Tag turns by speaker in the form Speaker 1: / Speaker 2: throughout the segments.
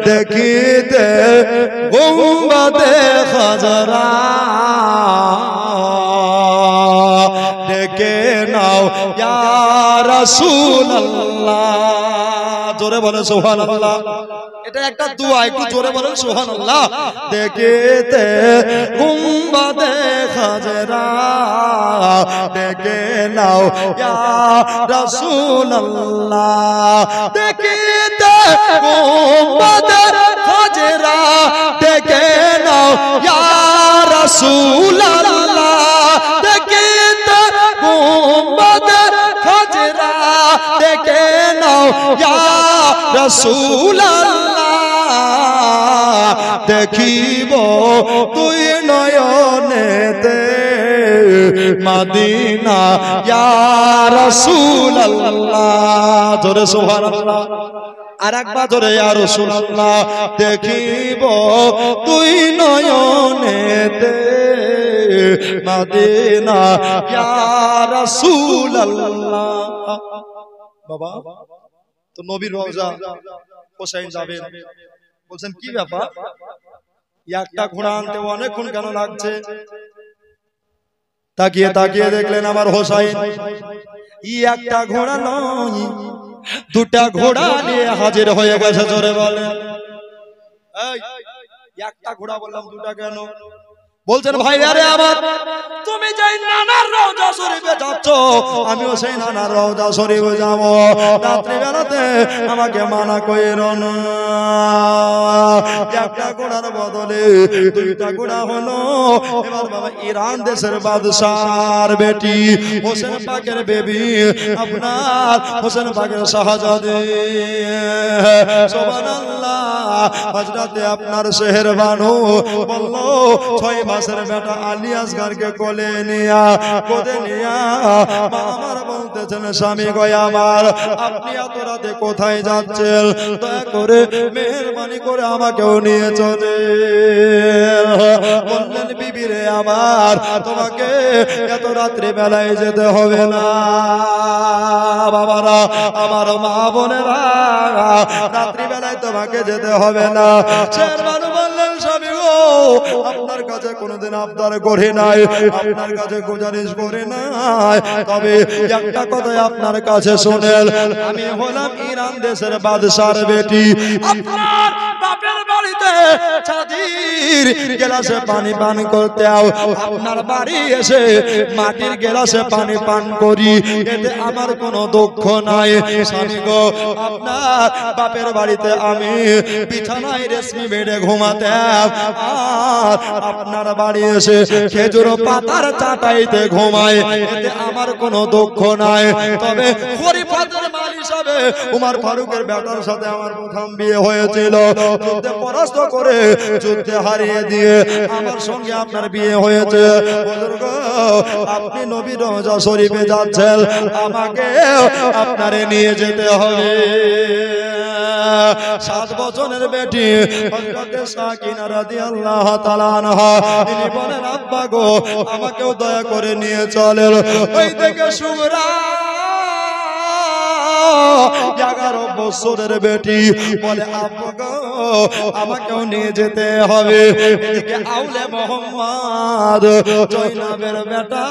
Speaker 1: দেখিতে গুম্বাদে খাজরা ডেকে নাও ইয়া রাসূলুল্লাহ জোরে বলে সুবহানাল্লাহ এটা একটা দোয়া একটু জোরে বলেন সুবহানাল্লাহ দেখিতে গুম্বাদে খাজরা ডেকে নাও ইয়া রাসূলুল্লাহ দেখিতে গুম্বাদে খাজরা ডেকে নাও ইয়া রাসূলুল্লাহ দেখিতে গুম্বাদে খাজরা ডেকে নাও ইয়া রাসূলুল্লাহ দেখিব তুই নয়নেতে মদিনা ইয়া রাসূলুল্লাহ জোরে সুবহানাল্লাহ আরেকবার জোরে ইয়া রাসূলুল্লাহ দেখিব তুই নয়নেতে মদিনা ইয়া রাসূলুল্লাহ বাবা তো নবীর রওজা হোসেন যাবেন বলছেন কি ব্যাপার একটা ঘোড়া আনতে অনেকক্ষণ কেন লাগছে তাকিয়ে তাকিয়ে দেখলেন আমার হোসেন একটা ঘোড়া নয় দুটা ঘোড়া নিয়ে হাজির হয়ে গেছে জোরে বলেন একটা ঘোড়া বললাম দুটা কেন বলছেন ভাই আরে আমার তুমি যাই নানার রওজা শরীফে যাচ্ছ আমিও সেই নানার রওজা শরীফে যাব রাত্রি বেলাতে আমাকে মানা কইরো না একটা ঘোড়ার বদলে দুইটা ঘোড়া হলো এবার বাবা ইরান দেশের বাদশার বেটি হোসেন পাকের বেবি আপনার হোসেন পাকের শাহজাদে সুবহানাল্লাহ হযরতে আপনার শহর বানু বলল 6 মাসের বেটা আলী আসগরকে কোলে নিয়া কোলে নিয়া আমার বলতেছেন স্বামী গো আমার আপনি এত রাতে কোথায় যাচ্ছেন দয়া করে মেহেরবানি করে আমাকেও নিয়ে চলে বললেন বিবি রে আমার তোমাকে এত রাত্রি বেলায় যেতে হবে না বাবারা আমার মা বোনেরা রাত্রি বেলায় তোমাকে যেতে হবে না শেরবানু বললেন স্বামী গো আপনার কাছে কোনোদিন আবদার করে নাই আপনার কাছে গুজারিশ করে নাই তবে একটা কথা আপনার কাছে শুনেন আমি হলাম ইরান দেশের বাদশার বেটি আপনার বাপের বাড়িতে ছাদির গ্লাসে পানি পান করতে আও আপনার বাড়ি এসে মাটির গ্লাসে পানি পান করি এতে আমার কোনো দুঃখ নাই স্বামী গো আপনার বাপের বাড়িতে আমি বিছানায় রেশমি বেডে ঘুমাতাম আর আপনার বাড়ি এসে খেজুর পাতার চাটাইতে ঘুমায় এতে আমার কোনো দুঃখ নাই তবে খলিফাতুল মাল হিসাবে উমর ফারুকের বেটার সাথে আমার প্রথম বিয়ে হয়েছিল যুদ্ধে পরাস্ত করে যুদ্ধে হারিয়ে দিয়ে আমার সঙ্গে আপনার বিয়ে হয়েছে বুজুর্গ আপনি নবীর রওজা শরীফে যাচ্ছেন আমাকে আপনারে নিয়ে যেতে হবে 7 বছরের বেটি হযরত সাকিনা রাদিয়াল্লাহু তাআলা আনহা তিনি বলেন আব্বা গো আমাকেও দয়া করে নিয়ে চলেন ওই থেকে সুগরা 11 বছরের বেটি বলে আব্বা গো আমাকেও নিয়ে যেতে হবে এদিকে আউলে মোহাম্মদ জয়নাবের বেটা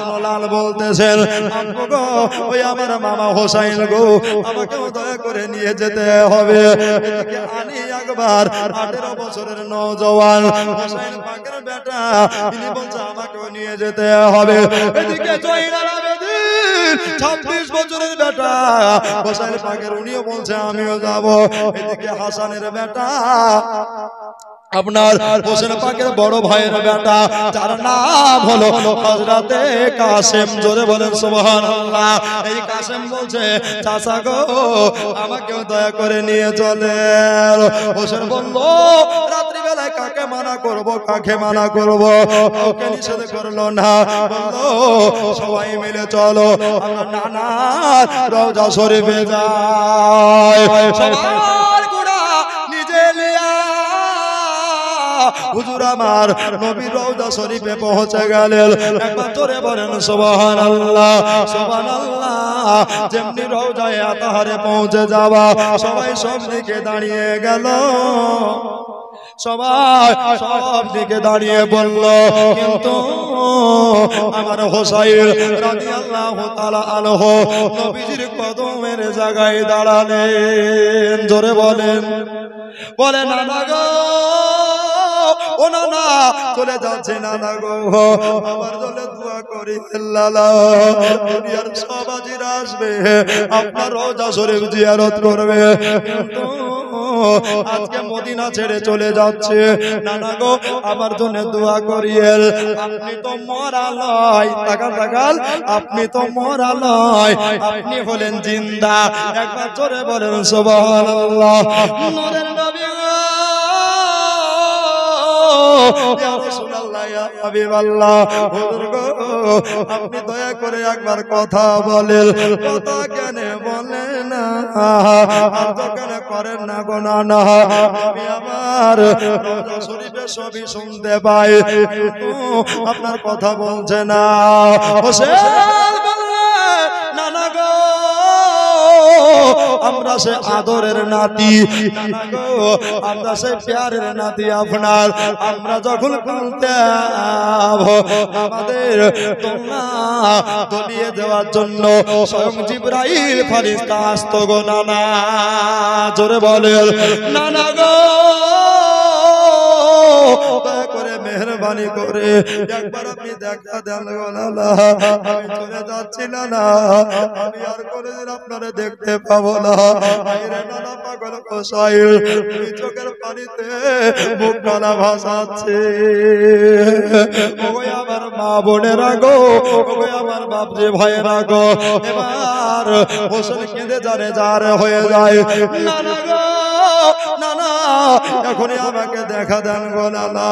Speaker 1: দোলাল বলতেছেন আব্বা গো ওই আমার মামা হোসেন গো আমাকেও দয়া করে নিয়ে যেতে হবে এদিকে আলী আকবর 18 বছরের নওজওয়ান হোসেন পাকের বেটা তিনি বলছে আমাকেও নিয়ে যেতে হবে এদিকে জয়নাল আবেদিন 26 বছরের বেটা হোসেন পাকের উনিও বলছে আমিও যাব এদিকে হাসানের বেটা আপনার হোসেন পাকের বড় ভাইয়ের বেটা যার নাম হলো হযরতে কাসেম জোরে বলেন সুবহানাল্লাহ এই কাসেম বলছে চাচা গো আমাকেও দয়া করে নিয়ে চলেন হোসেন বলল রাত্রি বেলায় কাকে মানা করব কাকে মানা করব ওকে নিষেধ করলো না বলল সবাই মিলে চলো আমরা নানার রওজা শরীফে যাই সবার গোড়া নিজে লিয়া হুজুর আমার নবীর রওজা শরীফে পৌঁছে গেলেন একবার জোরে বলেন সুবহানাল্লাহ সুবহানাল্লাহ যেমনি রওজায়ে আতাহারে পৌঁছে যাওয়া সবাই সব দিকে দাঁড়িয়ে গেল সবাই সব দিকে দাঁড়িয়ে বলল কিন্তু আমার হোসাইন রাদিয়াল্লাহু তাআলা আনহু নবীজির কদমের জায়গায় দাঁড়ালেন জোরে বলেন বলে নানা গো ও নানা চলে যাচ্ছে নানা গো আমার জন্য দোয়া করি আল্লাহ দুনিয়ার সব হাজিরা আসবে আপনার রওজা শরীফ জিয়ারত করবে কিন্তু আজকে মদিনা ছেড়ে চলে যাচ্ছে নানা গো আমার জন্য দোয়া করিয়েন আপনি তো মরা নয় তাকাল তাকাল আপনি তো মরা নয় আপনি হলেন জিন্দা একবার জোরে বলেন সুবহানাল্লাহ নূরের নবী ইয়া রাসূলুল্লাহ ইয়া হাবিবাল্লাহ হুজুর গো আপনি দয়া করে একবার কথা বলেন কথা কেন বলেন না আর তো কেন করেন না গো নানা আমি আমার রওজা শরীফে সবই শুনতে পাই কিন্তু আপনার কথা বলছে না হোসেন বললেন নানা গো আমরা সে আদরের নাতি নানা গো আমরা সে প্যারের নাতি আপনার আমরা যখন কাঁদতাম আমাদের তোমরা দলিয়ে দেওয়ার জন্য স্বয়ং জিবরাইল ফেরেশতা আসতো গো নানা জোরে বলেন নানা গো দয়া করে মেহেরবানি করে একবার আপনি দেখা দেন গো নানা আমি চলে যাচ্ছি নানা আমি আর কোনোদিন আপনারে দেখতে পাবো না আইরে নানা পাগল হোসাইন চোখের পানিতে মুখ গলা ভাসাচ্ছে ওগো আমার মা বোনেরা গো ওগো আমার বাপজি ভাইয়েরা গো এবার হোসেন কেঁদে জারে জার হয়ে যায় নানা গো নানা এখনই আমাকে দেখা দেন গো নানা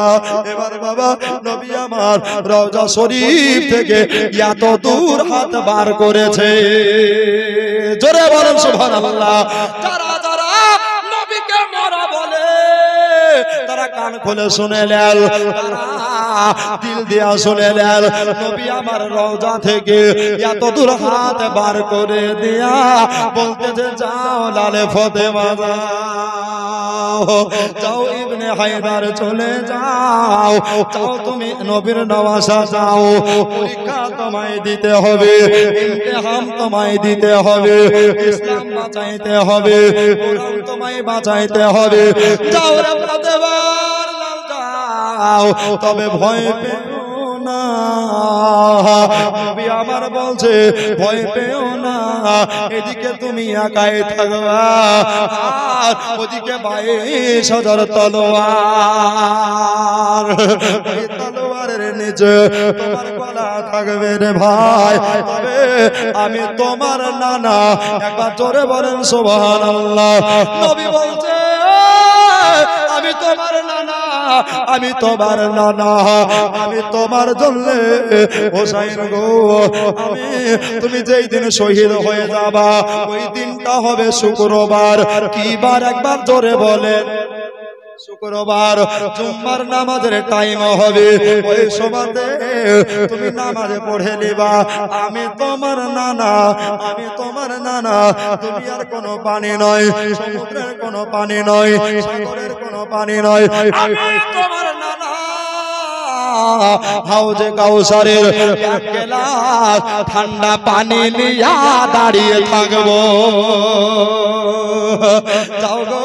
Speaker 1: এবার বাবা নবী আমার রওজা শরীফ থেকে এত দূর হাত বার করেছে জোরে বলেন সুবহানাল্লাহ যারা যারা নবীকে মরা বলে তারা কান খুলে শুনে নেন দিল দিয়া শুনে নেন নবী আমার রওজা থেকে এত দূর হাত বার করে দিয়া বলতেছে যাও লালে ফাতেমা যাও ইবনে হায়দার চলে যাও যাও তুমি নবীর নওয়াজা যাও পরীক্ষা তোমায় দিতে হবে ইমতিহান তোমায় দিতে হবে ইসলাম বাঁচাইতে হবে কোরআন তোমায় বাঁচাইতে হবে যাও রে ফাতেমা যাও তবে ভয় পেও না নবী আমার বলছে ভয় পেও না এদিকে তুমি একাই থাকবা আর ওদিকে 22,000 তলোয়ার এই তলোয়ারের নিচে তোমার গলা থাকবে রে ভাই তবে আমি তোমার নানা একবার জোরে বলেন সুবহানাল্লাহ নবী বলছে আমি তোমার নানা আমি তোমার নানা আমি তোমার জন্য হোসাইন গো আমি তুমি যেই দিন শহীদ হয়ে যাবা ওই দিনটা হবে শুক্রবার কি বার একবার জোরে বলেন শুক্রবার জুম্মার নামাজের টাইম হবে ওই সময়তে তুমি নামাজ পড়ে নিবা আমি তোমার নানা আমি তোমার নানা তুমি আর কোনো পানি নয় সমুদ্রের কোনো পানি নয় সাগরের কোনো পানি নয় আমি তোমার নানা হাউজে কাউসারের এক গ্লাস ঠান্ডা পানি নিয়া দাঁড়িয়ে থাকবো যাও গো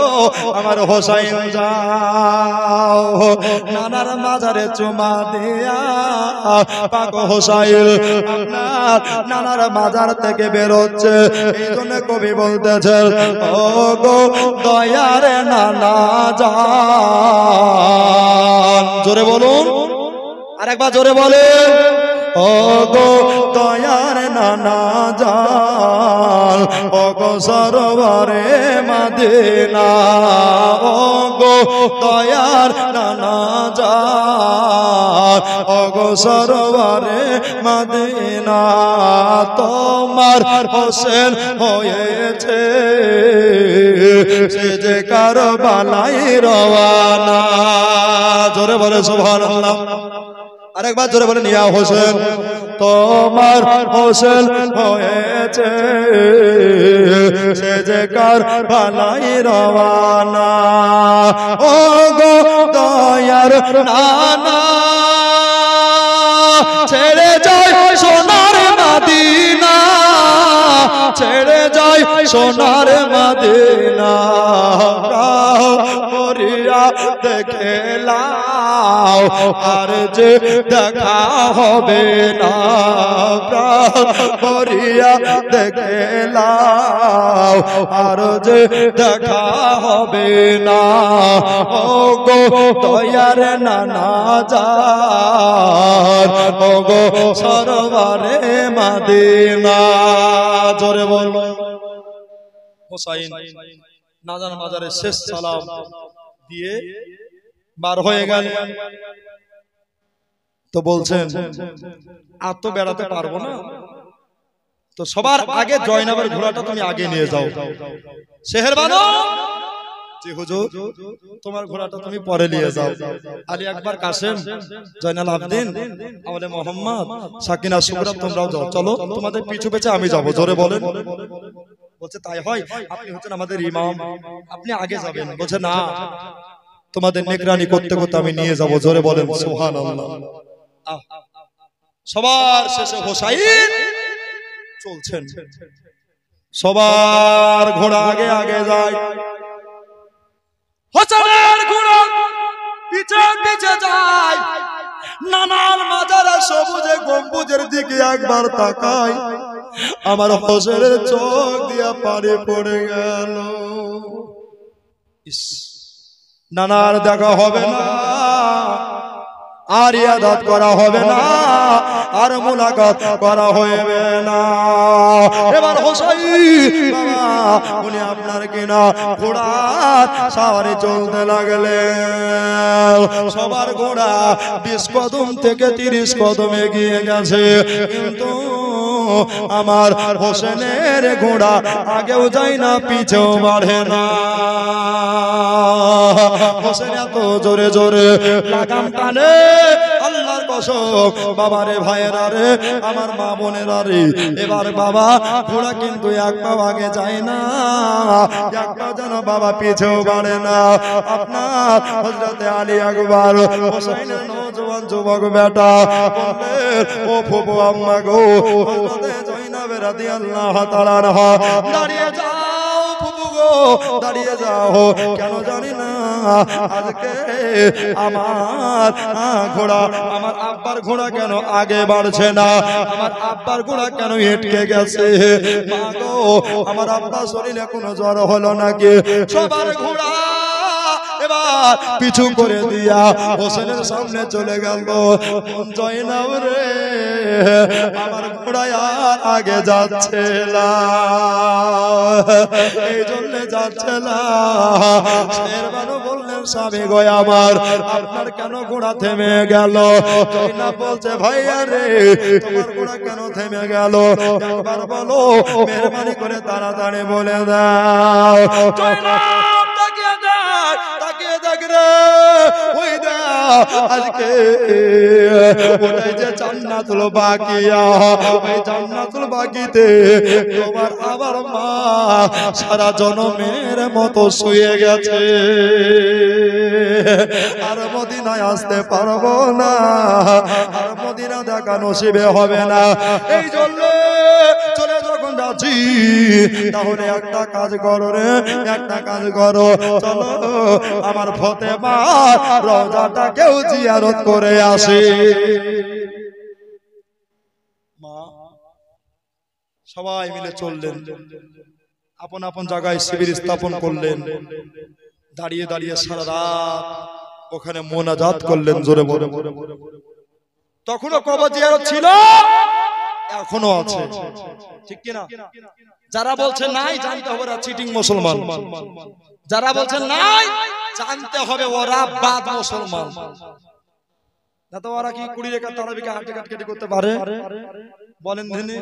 Speaker 1: আমার হোসাইন যাও নানার মাজারে চুমা দিয়া পাক হোসাইন আপনার নানার মাজার থেকে বেরোচ্ছে এই জন্য কবি বলতেছেন ও গো দয়ার নানা যান জোরে বলুন আরেকবার জোরে বলেন ও গো দয়ার নানা যান ও গো সরোবরে মদিনা ও গো দয়ার নানা জান ওগো সরওয়ারে মদিনা তোমার হোসেন হয়েছে সে যে কারবালায় রওয়ানা জোরে বলে সুবহানাল্লাহ আরেকবার জোরে বলেন ইয়া হোসেন তোমার হোসেন হয়েছে সে যে কারবালায় রওয়ানা ও গো দয়ার নানা ছেড়ে যায় সোনার মদিনা ছেড়ে যায় সোনার মদিনা করিয়া দেখে লাও আর যে দেখা হবে না করিয়া দেখে লাও আর যে দেখা হবে না ও গো দয়ার নানা জান ও গো সরওয়ারে মদিনা জোরে বলো হোসাইন নাজান মাজারে শেষ সালাম দিয়ে বার হয়ে গেল তো বলছেন আর তো বেড়াতে পারবো না তো সবার আগে জয়নাবের ঘোড়াটা তুমি আগে নিয়ে যাও সেহেরবানো জি হুজুর তোমার ঘোড়াটা তুমি পরে নিয়ে যাও আলী আকবর কাসেম জয়নাল আবদিন আওলে মোহাম্মদ সাকিনা সুবরা তোমরাও যাও চলো তোমাদের পিছু পিছে আমি যাব জোরে বলেন বলছে তাই হয় আপনি হচ্ছেন আমাদের ইমাম আপনি আগে যাবেন বলছে না তোমাদের নিগরানি করতে করতে আমি নিয়ে যাব জোরে বলেন সুবহানাল্লাহ সবার শেষে হোসাইন চলছেন সবার ঘোড়া আগে আগে যায় হোসেনের ঘোড়া পিছে পিছে যায় নানার মাজারে সবুজে গম্বুজের দিকে একবার তাকায় আমার হোসেনের চোখ দিয়া পানি পড়ে গেল নানার দেখা হবে না আর ইয়াদাত করা হবে না আর মুলাকাত করা হবে না এবার হোসাইন উনি আপনার কিনা ঘোড়ার সাওয়ারে চলতে লাগলেন সবার ঘোড়া 20 কদম থেকে 30 কদম এগিয়ে গেছে কিন্তু আমার হোসেনের ঘোড়া আগেও যায় না পিছেও বাড়ে না হোসেন এত জোরে জোরে লাগাম টানে আল্লাহর কসম বাবারে ভাইয়েরা রে আমার মা বোনেরা রে এবার বাবা ঘোড়া কিন্তু এক পা আগে যায় না এক পা যেন বাবা পিছেও বাড়ে না আপনার হযরতে আলী আকবর হোসেনের নওজোয়ান যুবক বেটা বললেন ও ফুফু আম্মা গো হযরতে জয়নাব রাদিয়াল্লাহু তাআলা আনহা দাঁড়িয়ে যাও ফুফু গো দাঁড়িয়ে যাও কেন জানি না আজকে আমার ঘোড়া আমার আব্বার ঘোড়া কেন আগে বাড়ছে না আমার আব্বার ঘোড়া কেন হেঁটকে গেছে মা গো আমার আব্বা শরীরে কোনো জ্বর হলো নাকি সবার ঘোড়া এবার পিছু করে দিয়া হোসেনের সামনে চলে গেল জয়নাব রে আমার ঘোড়া আর আগে যাচ্ছে না এই জন্য যাচ্ছে না শেরবানু বললেন স্বামী গো আমার আপনার কেন ঘোড়া থেমে গেল জয়নাব বলছে ভাইয়া রে তোমার ঘোড়া কেন থেমে গেল একবার বলো মেহরবানি করে তাড়াতাড়ি বলে দাও জয়নাব তাকিয়ে দেখ তাকিয়ে দেখ রে ওই দেখ আজকে ওটাই যে জান্নাতুল বাকিয়া ওই জান্নাতুল বাকিতে তোমার আবার মা সারা জনমের মতো শুয়ে গেছে আর মদিনায় আসতে পারবো না আর মদিনা দেখা নসিবে হবে না এই জন্য চলে যখন যাচ্ছি তাহলে একটা কাজ করো রে একটা কাজ করো চলো আমার ফতেমা রওজাটাকেও জিয়ারত করে আসি মা সবাই মিলে চললেন আপন আপন জায়গায় শিবির স্থাপন করলেন দাঁড়িয়ে দাঁড়িয়ে সারা রাত ওখানে মোনাজাত করলেন জোরে বলে তখনও কবর জিয়ারত ছিল এখনো আছে ঠিক কি না যারা বলছে নাই জানতে হবে চিটিং মুসলমান যারা বলছে নাই জানতে হবে ওরা বাদ মুসলমান না তো ওরা কি 20 রেখা তারাবিকে হাতে কাটকেটে করতে পারে বলেন দিনে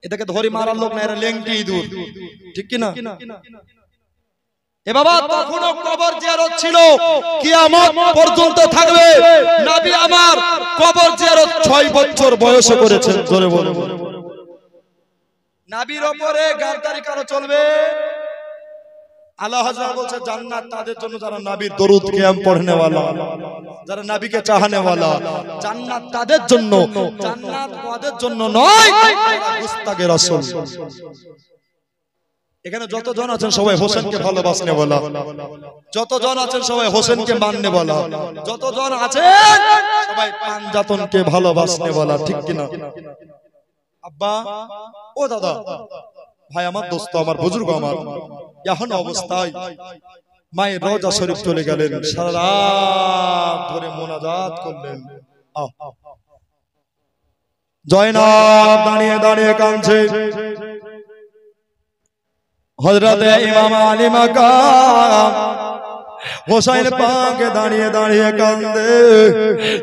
Speaker 1: এটাকে ধরে মারার লোক না এরা লেংটি ইঁদুর ঠিক কি না এ বাবা তখনো কবর জিয়ারত ছিল কিয়ামত পর্যন্ত থাকবে নবী আমার কবর জিয়ারত 6 বছর বয়সে করেছেন জোরে বলে নবীর উপরে গাদ্দারি কেন চলবে আল্লাহ হযরত বলছে জান্নাত তাদের জন্য যারা নবীর দরুদ কিয়াম পড়নে वाला যারা নবীকে চাহনে वाला জান্নাত তাদের জন্য জান্নাত ওদের জন্য নয় মুস্তাকে রাসূল এখানে যতজন আছেন সবাই হোসেনকে ভালোবাসনে वाला যতজন আছেন সবাই হোসেনকে মাননে वाला যতজন আছেন সবাই পাঞ্জাতনকে ভালোবাসনে वाला ঠিক কি না আব্বা ও দাদা ভাই আমার দোস্ত আমার বুজুর্গ আমার এখন অবস্থায় মায়ের রওজা শরীফ চলে গেলেন সারা রাত ধরে মুনাজাত করলেন জয়নাব দাঁড়িয়ে দাঁড়িয়ে কাঁদছে হযরত ইমাম আলী মাকাম হোসেন পাকে দাঁড়িয়ে দাঁড়িয়ে কাঁদে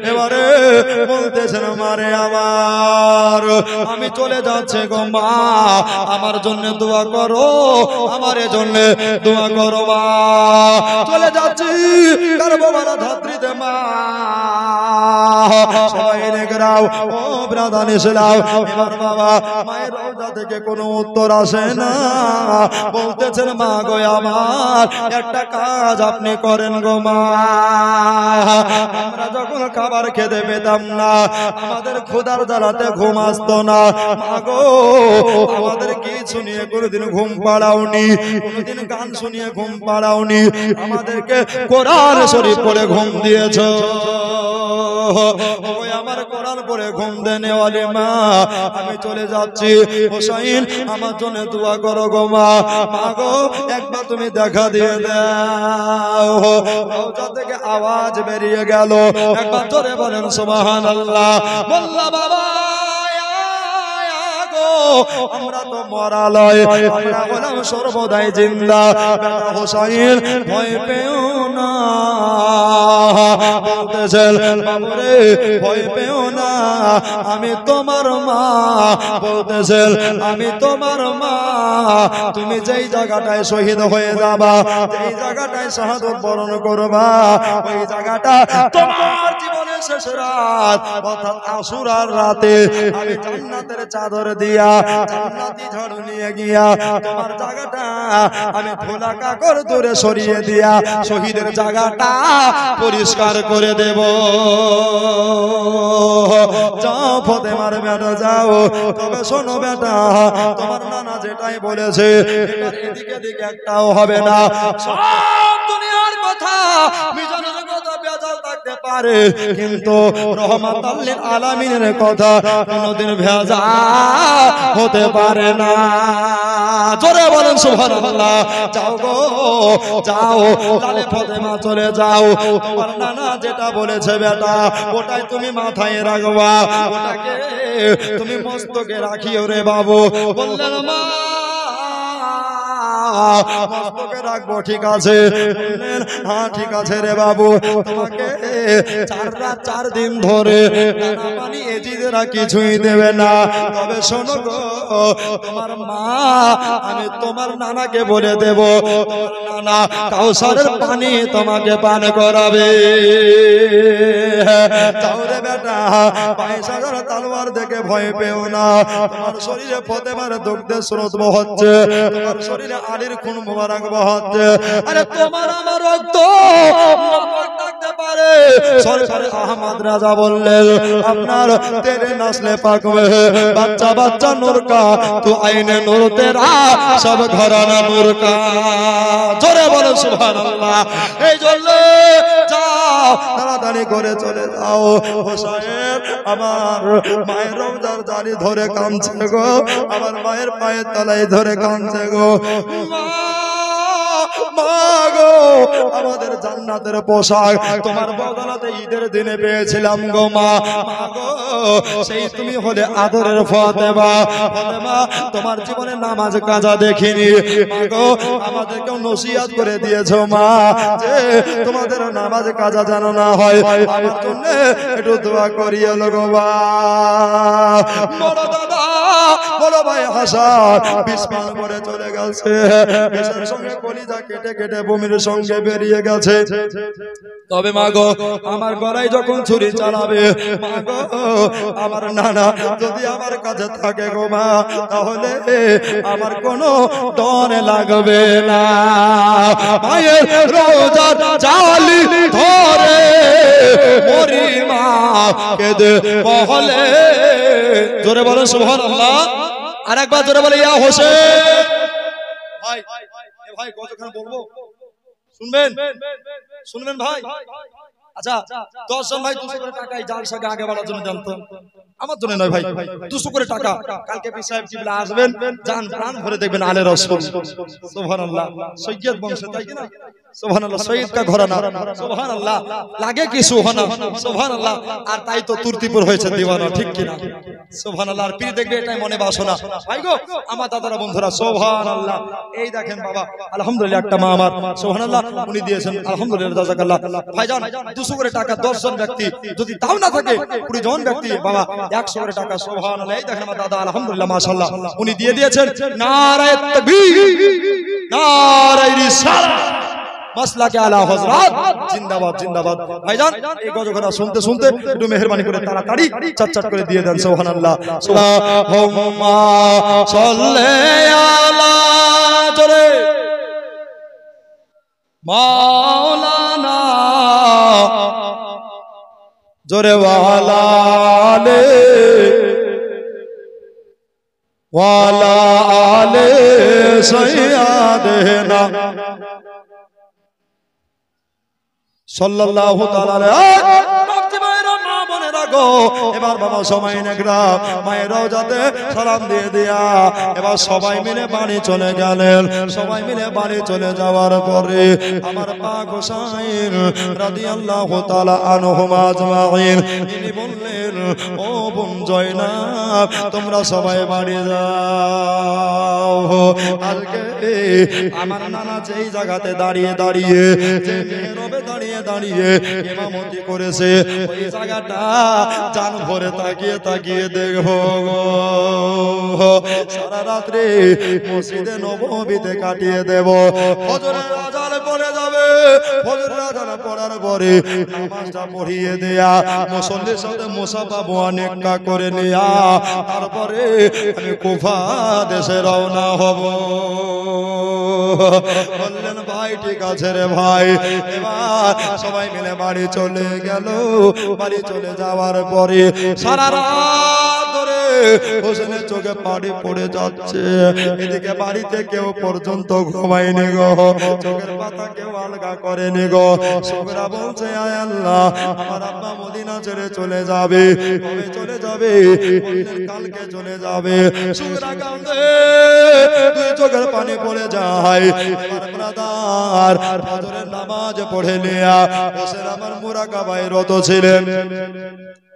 Speaker 1: এবারে বলতেছেন মারে আমার আমি চলে যাচ্ছে গো মা আমার জন্য দোয়া করো আমার জন্য দোয়া করো মা চলে যাচ্ছি কারবালা ধাত্রীতে মা সবাই নেগরাও ও ব্রাদার ইসলাম এবার বাবা মায়ের রওজা থেকে কোনো উত্তর আসে না বলতেছেন মা গো আমার একটা কাজ আপনি করেন গো মা আমরা যখন খাবার খেতে পেতাম না আমাদের ক্ষুধার জ্বালাতে ঘুম আসতো না মা গো আমাদের কি শুনিয়ে কোনোদিন ঘুম পাড়াওনি কোনোদিন গান শুনিয়ে ঘুম পাড়াওনি আমাদেরকে কোরআন শরীফ পড়ে ঘুম দিয়েছো ওই আমার কোরআন পড়ে ঘুম দেনে ওয়ালি মা আমি চলে যাচ্ছি হোসেন আমার জন্য দোয়া করো গো মা মা গো একবার তুমি দেখা দিয়ে দাও রওজা থেকে আওয়াজ বেরিয়ে গেল একবার জোরে বলেন সুবহানাল্লাহ মোল্লা বাবা আমরা তো মরা লয় আমরা হলাম সর্বদাই জিন্দা বেটা হোসেন ভয় পেও না বলতেছেন বাবুরে ভয় পেও না আমি তোমার মা বলতেছেন আমি তোমার মা তুমি যেই জায়গাটায় শহীদ হয়ে যাবা যেই জায়গাটায় শাহাদাত বরণ করবা ওই জায়গাটা তোমার জীবনের শেষ রাত অর্থাৎ আশুরার রাতে আমি জান্নাতের চাদর দিয়া জান্নাতি ঝাড়ু নিয়ে গিয়া তোমার জায়গাটা আমি ধুলা কাকড় দূরে সরিয়ে দিয়া শহীদের জায়গাটা পরিষ্কার করে দেব যাও ফাতেমার বেটা যাও তবে শোনো বেটা তোমার নানা যেটাই বলেছে এটার এদিকে দিকে একটাও হবে না সব দুনিয়ার কথা মিজানের কথা বেজাল থাকতে পারে কিন্তু রহমাতাল লিল আলামিনের কথা কোনদিন ভেজাল হতে পারে না জোরে বলেন সুবহানাল্লাহ যাও গো যাও লালে ফাতেমা চলে যাও তোমার নানা যেটা বলেছে বেটা ওটাই তুমি মাথায় রাখবা ওটাকে তুমি মস্তকে রাখিও রে বাবু বললেন মা মস্তকে রাখবো ঠিক আছে বললেন হ্যাঁ ঠিক আছে রে বাবু তোমাকে 4 রাত 4 দিন ধরে নানা পানি এজিদেরা কিছুই দেবে না তবে শোনো গো তোমার মা আমি তোমার নানাকে বলে দেব তোমার নানা কাউসারের পানি তোমাকে পান করাবে যাও রে বেটা 22,000 তলোয়ার দেখে ভয় পেও না তোমার শরীরে ফাতেমার দুগ্ধের স্রোত বহচ্ছে তোমার শরীরে আলীর খুন মোবারক বহচ্ছে আরে তোমার আমার রক্ত নবক থাকতে পারে সরকার আহমদ রাজা বললেন আপনার তেরে নসলে পাক মে বাচ্চা বাচ্চা নূর কা তো আইনে নূর তেরা সব ঘরানা নূর কা জোরে বলো সুবহানাল্লাহ এই জন্য যাও তাড়াতাড়ি করে চলে যাও হোসেন আমার মায়ের রওজার জারি ধরে কাঁদছে গো আমার মায়ের পায়ের তলায় ধরে কাঁদছে গো মা গো আমাদের জান্নাতের পোশাক তোমার বদলাতে ঈদের দিনে পেয়েছিলাম গো মা গো সেই তুমি হলে আদরের ফাতেমা ফাতেমা তোমার জীবনে নামাজ কাজা দেখিনি মা গো আমাদেরকেও নসিহত করে দিয়েছো মা যে তোমাদের নামাজ কাজা যেন না হয় আমার জন্য একটু দোয়া করিও গো মা বড় দাদা বড় ভাই হাসান বিস্মান করে চলে গেছে বিষের সঙ্গে কলিজা কেটে কেটে বমির সঙ্গে বেরিয়ে গেছে তবে মা গো আমার গলায় যখন ছুরি চালাবে মা গো আমার নানা যদি আমার কাছে থাকে গো মা তাহলে আমার কোনো ডর লাগবে না মায়ের রোজা জালি ধরে মরি মা কেঁদে বলে জোরে বলো সুবহানাল্লাহ আরেকবার জোরে বলে ইয়া হোসেন ভাই ভাই কতক্ষণ বলবো শুনবেন শুনবেন ভাই আচ্ছা 10 জন ভাই 200 করে টাকা জালসাকে আগে বাড়ার জন্য জানতো আমার জন্য নয় ভাই 200 করে টাকা কালকে পীর সাহেব কিবলা আসবেন জান প্রাণ ভরে দেখবেন আলে রাসূল সুবহানাল্লাহ সৈয়দ বংশ তাই কি না সুবহানাল্লাহ সৈয়দ কা ঘরানা সুবহানাল্লাহ লাগে কি সুবহানা সুবহানাল্লাহ আর তাই তো তুর্তিপুর হয়েছে দিওয়ানা ঠিক কি না সুবহানাল্লাহ আর পীর দেখবে এটাই মনে বাসনা ভাই গো আমার দাদারা বন্ধুরা সুবহানাল্লাহ এই দেখেন বাবা আলহামদুলিল্লাহ একটা মা আমার সুবহানাল্লাহ উনি দিয়েছেন আলহামদুলিল্লাহ জাযাকাল্লাহ ভাইজান 200 করে টাকা 10 জন ব্যক্তি যদি তাও না থাকে 20 জন ব্যক্তি বাবা 100 করে টাকা সুবহানাল্লাহ এই দেখেন আমার দাদা আলহামদুলিল্লাহ মাশাআল্লাহ উনি দিয়ে দিয়েছেন নারায়ে তাকবীর নারায়ে রিসালাত মাসলাকে আলা হযরত জিন্দাবাদ জিন্দাবাদ ভাইজান এই গজগরা শুনতে শুনতে একটু মেহেরবানি করে তাড়াতাড়ি চটচট করে দিয়ে দেন সুবহানাল্লাহ সুবহানাল্লাহুম্মা সাল্লি আলা জোরে মাওলানা জোরে ওয়ালা আলে সাইয়্যিদানা সাল্লাল্লাহু তাআলা এবার বাবা সবাই নেকরা মায়ের রওজাতে সালাম দিয়ে দিয়া এবার সবাই মিলে বাড়ি চলে গেলেন সবাই মিলে বাড়ি চলে যাওয়ার পরে আমার পাক হোসেন রাদিয়াল্লাহু তাআলা আনহুমা আজমাইন তিনি বললেন ও বোন জয়নাব তোমরা সবাই বাড়ি যাও আজকে আমার নানা যেই জায়গাতে দাঁড়িয়ে দাঁড়িয়ে যে মেহরবে দাঁড়িয়ে দাঁড়িয়ে ইমামতি করেছে ওই জায়গাটা জান ভরে তাকিয়ে তাকিয়ে দেখো সারা রাত্রি মসজিদে নববীতে কাটিয়ে দেব ফজরের আজান পড়ে যাবে ফজরের আজান পড়ার পরে নামাজটা পড়িয়ে দেয়া মুসল্লির সাথে মুসাফা মুআনেকা করে নেয়া তারপরে আমি কুফা দেশে রওনা হব বললেন ভাই ঠিক আছে রে ভাই এবার সবাই মিলে বাড়ি চলে গেল বাড়ি চলে যাওয়ার পরে সারা রাত ধরে হোসেনের চোখে পানি পড়ে যাচ্ছে এদিকে বাড়িতে কেউ পর্যন্ত ঘুমায়নি গো চোখের পাতা কেউ আলগা করেনি গো সুগরা বলছে আয় আল্লাহ আমার আব্বা মদিনা ছেড়ে চলে যাবে কবে চলে যাবে কালকে চলে যাবে সুগরা কাঁদে দুই চোখের পানি পড়ে যায় এবার ব্রাদার ফজরের নামাজ পড়ে নেয়া হোসেন আমার মুরাকাবায় রত ছিলেন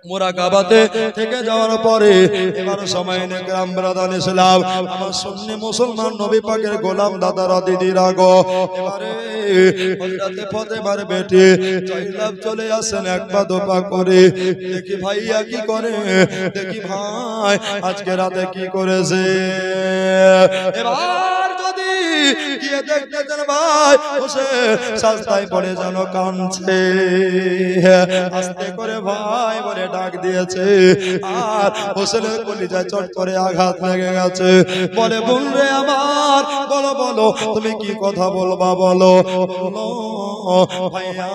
Speaker 1: মুরাকাবাতে থেকে যাওয়ার পরে এবার সময় নে গ্রাম ব্রাদান ইসলাম আমার সুন্নি মুসলমান নবী পাকের গোলাম দাদারা দিদিরা গো এবারে হযরতে ফাতেমার বেটি জয়নাব চলে আসেন এক পা দোপা করে দেখি ভাইয়া কি করে দেখি ভাই আজকে রাতে কি করেছে এবার যদি গিয়ে দেখতেছেন ভাই হোসেন সাজদায় পড়ে যেন কাঁদছে আস্তে করে ভাই বলে ডাক দিয়েছে আর হোসেনের কলিজায় চট করে আঘাত লেগে গেছে বলে বোন রে আমার বলো বলো তুমি কি কথা বলবা বলো বলো ভাইয়া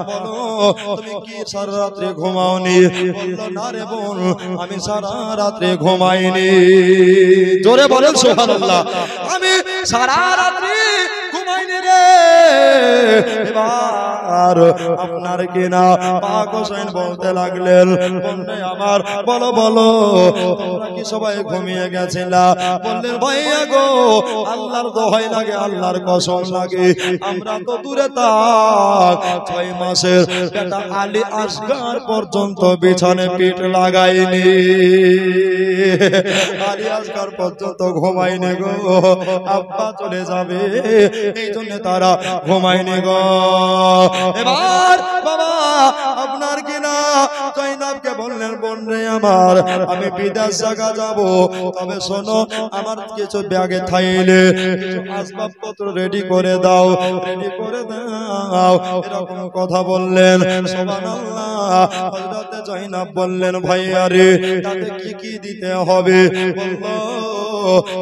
Speaker 1: বলো তুমি কি সারা রাত্রে ঘুমাওনি বললো না রে বোন আমি সারা রাত্রে ঘুমাইনি জোরে বলেন সুবহানাল্লাহ আমি সারা রাত্রি ঘুমাইনি রে এবার আর আপনার কিনা পাক হোসেন বলতে লাগলেন বন্ধে আমার বলো বলো তোমরা কি সবাই ঘুমিয়ে গেছিলা বললেন ভাইয়া গো আল্লাহর দোহাই লাগে আল্লাহর কসম লাগে আমরা তো দূরে থাক 6 মাসের বেটা আলী আসগার পর্যন্ত বিছানে পিঠ লাগাইনি আলী আসগার পর্যন্ত ঘুমাইনি গো আব্বা চলে যাবে এই জন্য তারা ঘুমাইনি গো এবার বাবা আপনার কিনা জয়নাবকে বললেন বোন রে আমার আমি বিদেশ জায়গা যাব তবে শোনো আমার কিছু ব্যাগে থাইলে কিছু আসবাবপত্র রেডি করে দাও এরকম কথা বললেন সুবহানাল্লাহ হযরত জয়নাব বললেন ভাইয়া রে তাতে কি কি দিতে হবে বললো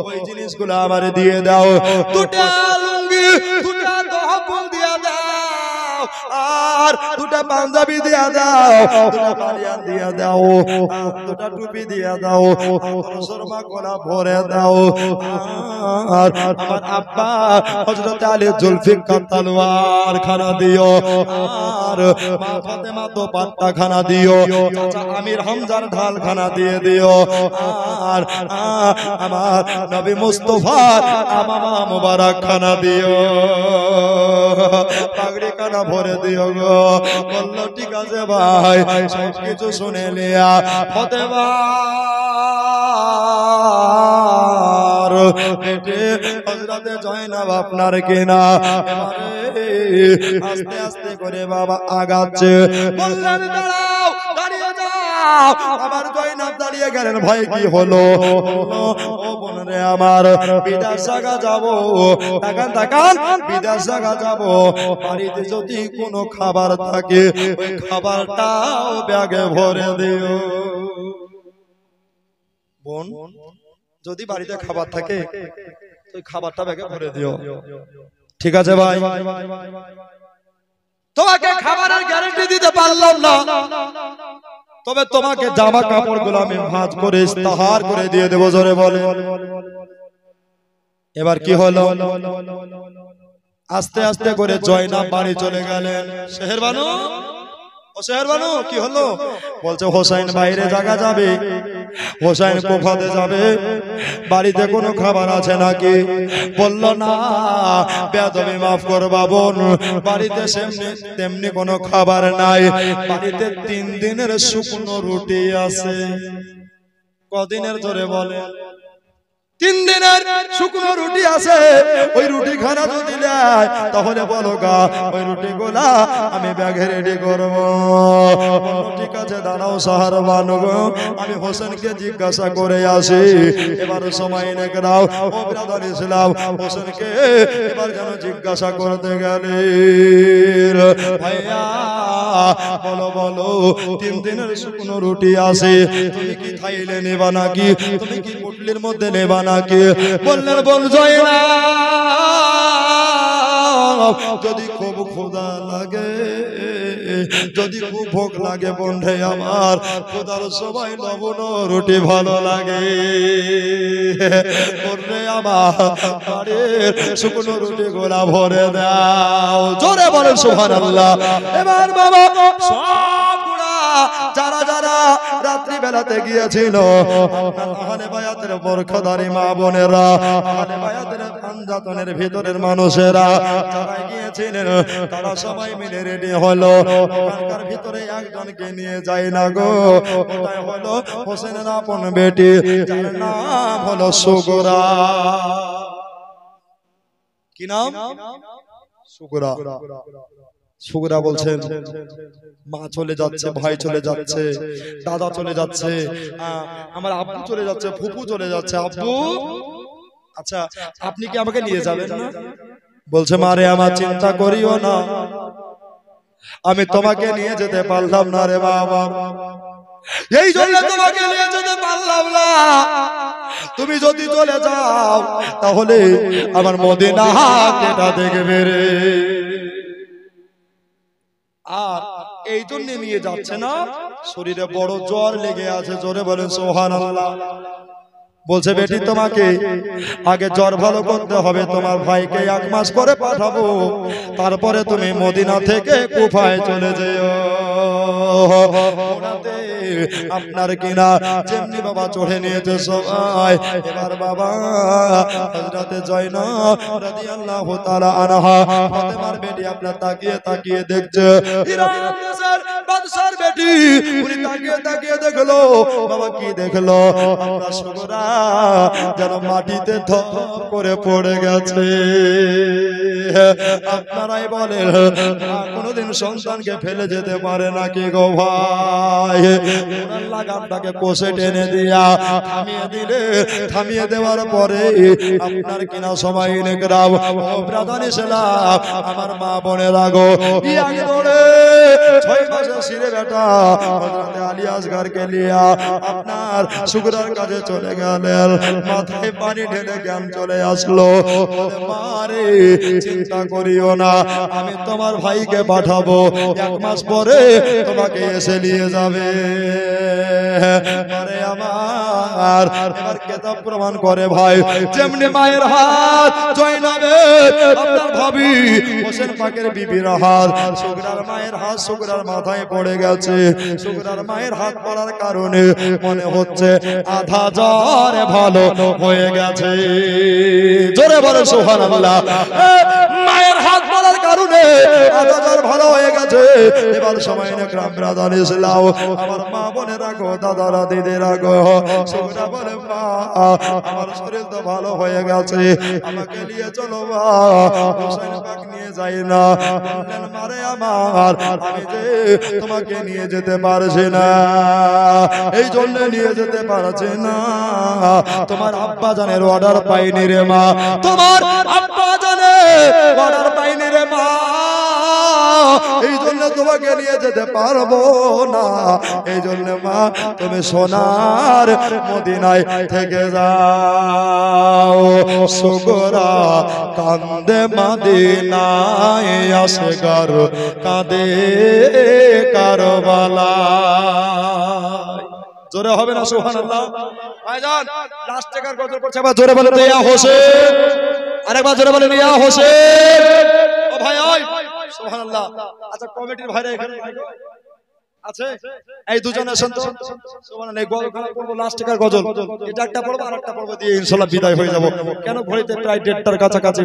Speaker 1: ওই জিনিসগুলো আমারে দিয়ে দাও দুটা লুঙ্গি দুটা তহফুল দিয়ে দাও আর দুটা পাঞ্জাবি দিয়ে দাও দুটা বালিয়ান দিয়ে দাও দুটা টুপি দিয়ে দাও শর্মা গলা ভরে দাও আর আমার আব্বা হযরত আলী জুলফিকার তলোয়ার খানা দিও আর মা ফাতেমা তো পাট্টা খানা দিও চাচা আমির হামজার ঢাল খানা দিয়ে দিও আর আমার নবী মুস্তাফার আমামা মুবারক খানা দিও পাগড়ি খানা ভরে দিও গো বললো ঠিক আছে ভাই সব কিছু শুনে লিয়া ফাতেমা বেটে হযরতে জয়নাব আপনার কিনা আস্তে আস্তে করে বাবা আগাচ্ছে বললেন দাঁড়াও দাঁড়িয়ে যাও আবার জয়নাব দাঁড়িয়ে গেলেন ভাই কি হলো ও বোন রে আমার বিদেশ জায়গা যাব তাকান তাকান বিদেশ জায়গা যাব বাড়িতে যদি কোনো খাবার থাকে ওই খাবারটাও ব্যাগে ভরে দিও বোন যদি বাড়িতে খাবার থাকে ওই খাবারটা ব্যাগে ভরে দিও ঠিক আছে ভাই তোমাকে খাবারের গ্যারান্টি দিতে পারলাম না তবে তোমাকে জামা কাপড়গুলো আমি ভাঁজ করে ইস্তাহার করে দিয়ে দেবো জোরে বলে এবার কি হলো আস্তে আস্তে করে জয়নাব বাড়ি চলে গেলেন শেহরবানু ও শেহরবানু কি হলো বলছে হোসেন বাইরে জায়গা যাবে হোসেন কোফাতে যাবে বাড়িতে কোনো খাবার আছে নাকি বলল না বেয়াদবি মাফ করবা বোন বাড়িতে তেমনি কোনো খাবার নাই বাড়িতে 3 দিনের শুকনো রুটি আছে কদিনের ধরে বলে 3 দিনের শুকনো রুটি আছে ওই রুটি খানা যদি দেয় তাহলে বলো গা ওই রুটি গুলা আমি ব্যাগে রেডি করব ঠিক আছে দাঁড়াও শাহরবানু আমি হোসেনকে জিজ্ঞাসা করে আসি এবার সময় এনে দাও ও ব্রাদার ইসলাম হোসেনকে এবার যেন জিজ্ঞাসা করতে গেলে ভাইয়া বলো বলো 3 দিনের শুকনো রুটি আছে তুমি কি খাইলে নেবা নাকি তুমি কি পুটলির মধ্যে নেবা নাকি বললেন বল জয়না যদি খুব ক্ষুধা লাগে যদি খুব ভোগ লাগে বন্ধে আমার খোদার সবাই লবণ রুটি ভালো লাগে বন্ধে আমার বাড়ির শুকনো রুটি গোলা ভরে দাও জোরে বলেন সুবহানাল্লাহ এবার বাবা সবগুলা যারা যারা রাত্রি বেলাতে গিয়েছিল আহলে বায়াতের বরখদারি মা বোনেরা আহলে বায়াতের পাঞ্জাতনের ভিতরের মানুষেরা যারা গিয়েছিলেন তারা সবাই মিলে রেডি হলো ওখানকার ভিতরে একজনকে নিয়ে যায় না গো ওটাই হলো হোসেনের আপন বেটি যার নাম হলো সুগরা কি নাম সুগরা সুগরা বলছেন মা চলে যাচ্ছে ভাই চলে যাচ্ছে দাদা চলে যাচ্ছে আমার আব্বু চলে যাচ্ছে ফুপু চলে যাচ্ছে আব্বু আচ্ছা আপনি কি আমাকে নিয়ে যাবেন না বলছে মারে আমার চিন্তা করিও না আমি তোমাকে নিয়ে যেতে পারলাম না রে বাবা এই জন্য তোমাকে নিয়ে যেতে পারলাম না তুমি যদি চলে যাও তাহলে আমার মদিনা কেটা দেখবে রে আর এই জন্য নিয়ে যাচ্ছে না শরীরে বড় জ্বর লেগে আছে জোরে বলেন সুবহানাল্লাহ বলছে বেটি তোমাকে আগে জ্বর ভালো করতে হবে, তোমার ভাইকে 1 মাস পরে পাঠাবো, তারপরে তুমি মদিনা থেকে কুফায় চলে যেও। আপনার কিনা যেমনি বাবা চড়ে নিয়েছে সবাই, এবার বাবা হযরতে জয়নব রাদিয়াল্লাহু তাআলা আনহা ফাতেমার বেটি আপনার তাকিয়ে তাকিয়ে দেখছে, ইরান দেশের বাদশার বেটি উনি তাকিয়ে তাকিয়ে দেখলো, বাবা কি দেখলো, আপনার সুগরা যেন মাটিতে ধপ করে পড়ে গেছে। আপনারাই বলেন কোনদিন সন্তানকে ফেলে যেতে পারে নাকি গো ভাই? লাগামটাকে কোষে টেনে দিয়া থামিয়ে দিলে, থামিয়ে দেওয়ার পরে আপনার কিনা সময় নেকরাম ব্রাদান ইসলাম আমার মা বোনের আগো ইয়াকে ধরে 6 মাসের সিরে বেটা হযরতে আলী আসগরকে লিয়া আপনার সুগরার কাছে চলে গেলেন, মাথায় পানি ঢেলে জ্ঞান চলে আসলো। মারে চিন্তা করিও না, আমি তোমার ভাইকে পাঠাবো, 1 মাস পরে তোমাকে এসে নিয়ে যাবে। আরে আমার এবার কিতাব প্রমাণ করে ভাই, যেমনি মায়ের হাত জয়নবের আপনার ভাবি হোসেন পাকের বিবির হাত, সুগরার মায়ের হাত সুগরার মাথায় পড়ে গেছে। সুগরার মায়ের হাত পড়ার কারণে মনে হচ্ছে আধা জ্বর ভালো হয়ে গেছে। জোরে বলে সুবহানাল্লাহ। মায়ের হাত পড়ার কারণে আধা জ্বর ভালো হয়ে গেছে। এবার সময় না গ্রাম ব্রাদান ইসলাম আমার মা বোনেরা গো, দাদারা দিদিরা গো, সুগরা বলে মা আমার শরীর তো ভালো হয়ে গেছে, আমাকে নিয়ে চলো মা, হোসেন পাক নিয়ে যাই না। বললেন মারে আমার, আমি যে তোমাকে নিয়ে যেতে পারছি না, এই জন্য নিয়ে যেতে পারছি না, তোমার আব্বা জানের অর্ডার পাইনি রে মা, তোমার আব্বা জানের অর্ডার পাইনি রে মা, এই জন্য তোমাকে নিয়ে যেতে পারবো না, এই জন্য মা তুমি সোনার মদিনায় থেকে যাও। সুগরা কান্দে মদিনায় আসগর কাঁদে কারবালায়। জোরে হবে না সুবহানাল্লাহ? ভাইজান লাস্ট টাকার গজল করছে, আবার জোরে বলেন ইয়া হোসেন, আরেকবার জোরে বলেন ইয়া হোসেন। ও ভাই ওই সুবহানাল্লাহ। আচ্ছা কমিটির ভাইরা এখানে আছে, এই দুজনে শুন তো সুবহানাল্লাহ। এই গজলখানা পড়বো, লাস্ট টাকার গজল, এটা একটা পড়বো আর একটা পড়বো, দিয়ে ইনশাআল্লাহ বিদায় হয়ে যাব। কেন ঘড়িতে প্রায় 1:30টার কাছাকাছি।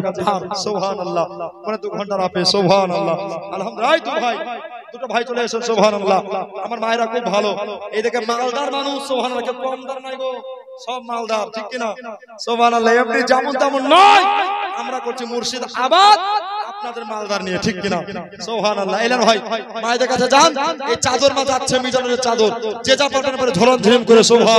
Speaker 1: সুবহানাল্লাহ, মানে 2 ঘন্টার আপে। সুবহানাল্লাহ, আলহামদুলিল্লাহ। তো ভাই দুটো ভাই চলে এসেছেন। সুবহানাল্লাহ। আমার মায়েরা খুব ভালো, এই দেখে মালদার মানুষ। সুবহানাল্লাহ, কেউ কমদার নাই গো, সব মালদার, ঠিক কিনা? সুবহানাল্লাহ। এমনি যেমন তেমন নয়, আমরা করছি মুর্শিদাবাদ আপনাদের মালদার নিয়ে, ঠিক কিনা? সুবহানাল্লাহ। এলেন ভাই মায়েদের কাছে যান, এই চাদর মা যাচ্ছে মিজানের চাদর, যে যা পাঠানোর পরে ধরন ধরেন করে সুবহান।